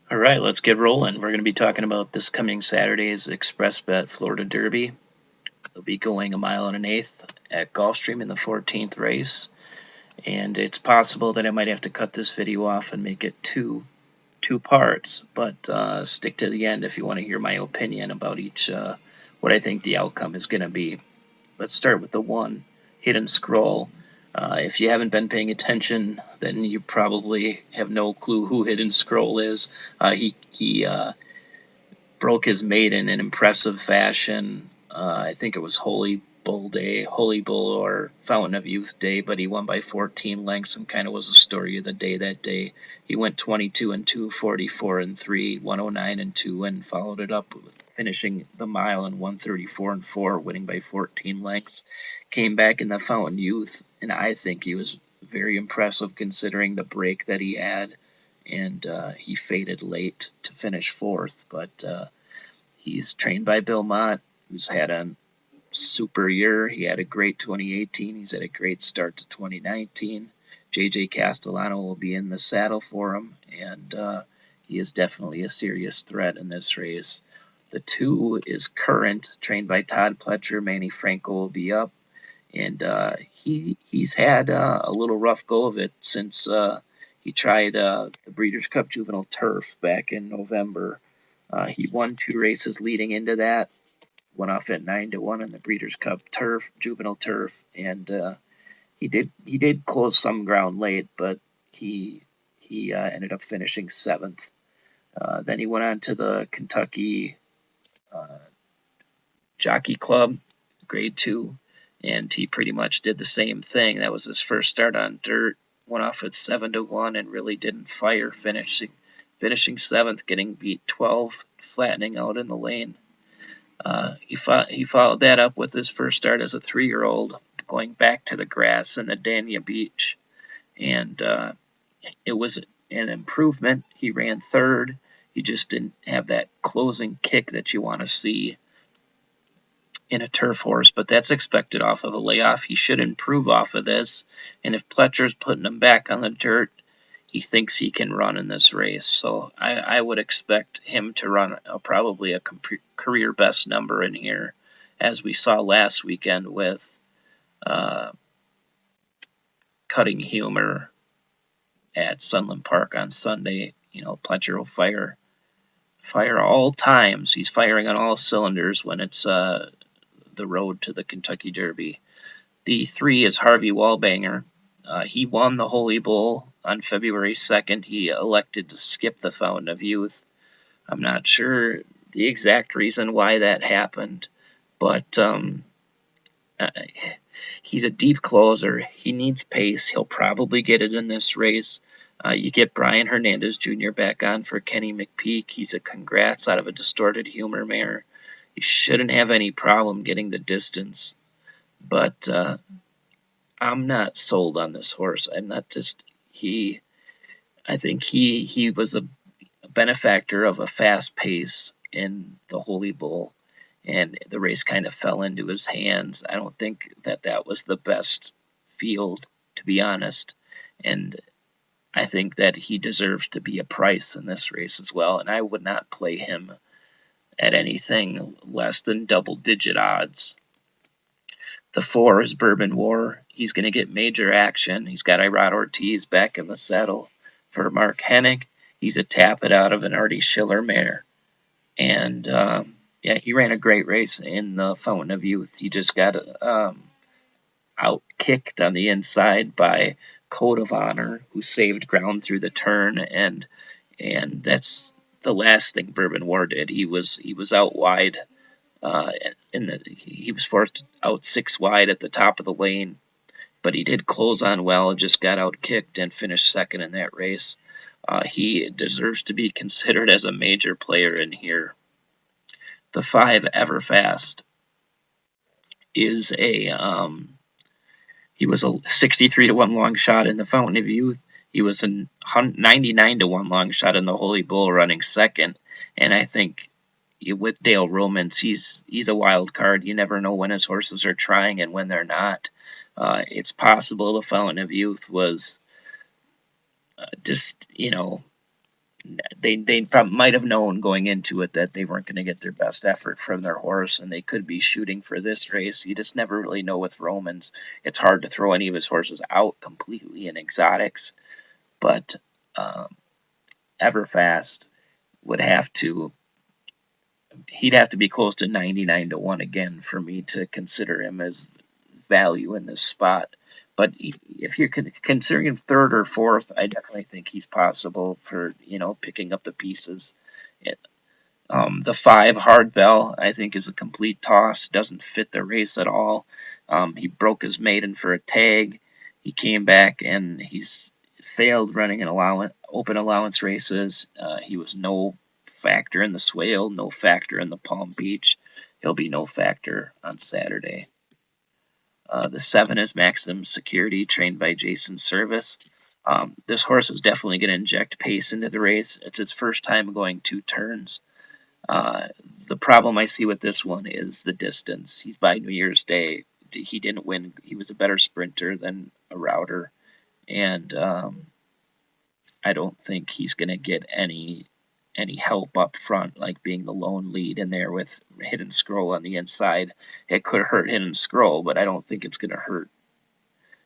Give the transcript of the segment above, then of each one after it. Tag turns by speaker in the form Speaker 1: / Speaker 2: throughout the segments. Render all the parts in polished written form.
Speaker 1: All right, let's get rolling. We're going to be talking about this coming Saturday's Xpressbet Florida Derby. It'll be going a mile and an eighth at Gulfstream in the 14th race, and it's possible that I might have to cut this video off and make it two parts. But stick to the end if you want to hear my opinion about each, what I think the outcome is going to be. Let's start with the one, Hidden Scroll. If you haven't been paying attention, then you probably have no clue who Hidden Scroll is. He broke his maiden in impressive fashion. I think it was Holy Bull Day, Holy Bull or Fountain of Youth Day, but he won by 14 lengths and kind of was the story of the day that day. He went 22 and 2, 44 and 3, 109 and 2, and followed it up with finishing the mile in 134 and 4, winning by 14 lengths. Came back in the Fountain Youth, and I think he was very impressive considering the break that he had, and he faded late to finish fourth, but he's trained by Bill Mott, who's had a super year. He had a great 2018. He's had a great start to 2019. JJ Castellano will be in the saddle for him, and he is definitely a serious threat in this race. The two is Current, trained by Todd Pletcher. Manny Franco will be up, and he's had a little rough go of it since he tried the Breeders' Cup Juvenile Turf back in November. He won two races leading into that, went off at 9-1 in the Breeders' Cup Turf, Juvenile Turf, and he did close some ground late, but he ended up finishing seventh. Then he went on to the Kentucky uh, Jockey Club, Grade 2, and he pretty much did the same thing. That was his first start on dirt. Went off at 7-1 and really didn't fire, finishing seventh, getting beat 12, flattening out in the lane. He followed that up with his first start as a 3-year-old, going back to the grass in the Dania Beach, and it was an improvement. He ran third. He just didn't have that closing kick that you want to see in a turf horse, but that's expected off of a layoff. He should improve off of this, and if Pletcher's putting him back on the dirt, he thinks he can run in this race. So I would expect him to run probably a career best number in here, as we saw last weekend with Cutting Humor at Sunland Park on Sunday. You know, Pletcher will fire all times. He's firing on all cylinders when it's the road to the Kentucky Derby. The 3 is Harvey Wallbanger. He won the Holy Bull on February 2nd. He elected to skip the Fountain of Youth. I'm not sure the exact reason why that happened, but he's a deep closer. He needs pace. He'll probably get it in this race. You get Brian Hernandez Jr. back on for Kenny McPeak. He's a congrats out of a Distorted Humor mare. He shouldn't have any problem getting the distance, but I'm not sold on this horse. I'm not just he. I think he was a benefactor of a fast pace in the Holy Bull, and the race kind of fell into his hands. I don't think that was the best field, to be honest, and I think that he deserves to be a price in this race as well, and I would not play him at anything less than double-digit odds. The 4 is Bourbon War. He's going to get major action. He's got Irad Ortiz back in the saddle for Mark Hennig. He's a tap it out of an Artie Schiller mare. And, yeah, he ran a great race in the Fountain of Youth. He just got out-kicked on the inside by Code of Honor, who saved ground through the turn, and that's the last thing Bourbon War did. He was out wide, he was forced out 6 wide at the top of the lane, but he did close on well, just got out kicked and finished second in that race. He deserves to be considered as a major player in here. The 5, Everfast, is he was a 63-1 long shot in the Fountain of Youth. He was a 99-1 long shot in the Holy Bull, running second. And I think with Dale Romans, he's a wild card. You never know when his horses are trying and when they're not. It's possible the Fountain of Youth was just, they might have known going into it that they weren't going to get their best effort from their horse, and they could be shooting for this race. You just never really know with Romans. It's hard to throw any of his horses out completely in exotics, but um, Everfast would have to he'd have to be close to 99-1 again for me to consider him as value in this spot. But if you're considering third or fourth, I definitely think he's possible for picking up the pieces. The 5 Hard Bell, I think, is a complete toss. Doesn't fit the race at all. He broke his maiden for a tag. He came back and he's failed running in open allowance races. He was no factor in the Swale, no factor in the Palm Beach. He'll be no factor on Saturday. The 7 is Maximum Security, trained by Jason Service. This horse is definitely going to inject pace into the race. It's its first time going 2 turns. The problem I see with this one is the distance. He's by New Year's Day. He didn't win. He was a better sprinter than a router, and I don't think he's going to get any help up front, like being the lone lead in there with Hidden Scroll on the inside. It could hurt Hidden Scroll, but I don't think it's going to hurt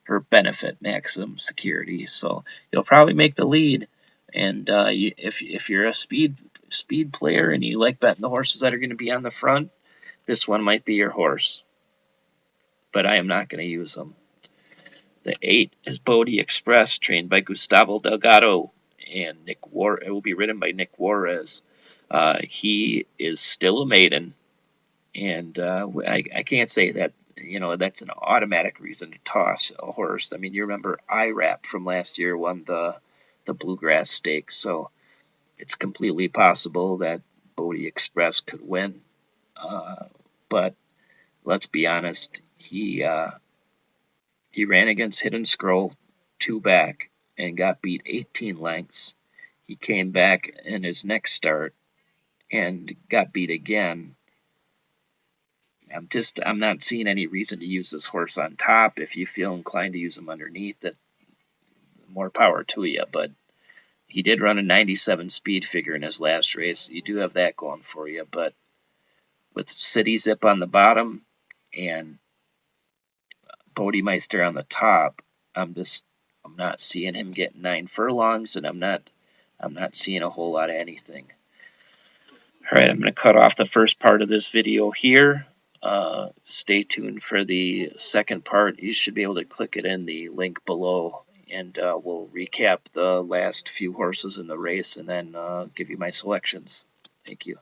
Speaker 1: or benefit Maximum Security. So he'll probably make the lead. And if you're a speed player and you like betting the horses that are going to be on the front, this one might be your horse. But I am not going to use them. The 8 is Bodie Express, trained by Gustavo Delgado, and it will be ridden by Nick Juarez. He is still a maiden, and I can't say that that's an automatic reason to toss a horse. I mean, you remember IRAP from last year won the Bluegrass Stakes, so it's completely possible that Bodie Express could win. But let's be honest, he ran against Hidden Scroll 2 back and got beat 18 lengths. He came back in his next start and got beat again. I'm not seeing any reason to use this horse on top. If you feel inclined to use him underneath, that more power to you. But he did run a 97 speed figure in his last race. You do have that going for you. But with City Zip on the bottom and Bodemeister on the top, I'm not seeing him get 9 furlongs, and I'm not seeing a whole lot of anything. All right, I'm going to cut off the first part of this video here. Stay tuned for the second part. You should be able to click it in the link below, and we'll recap the last few horses in the race and then give you my selections. Thank you.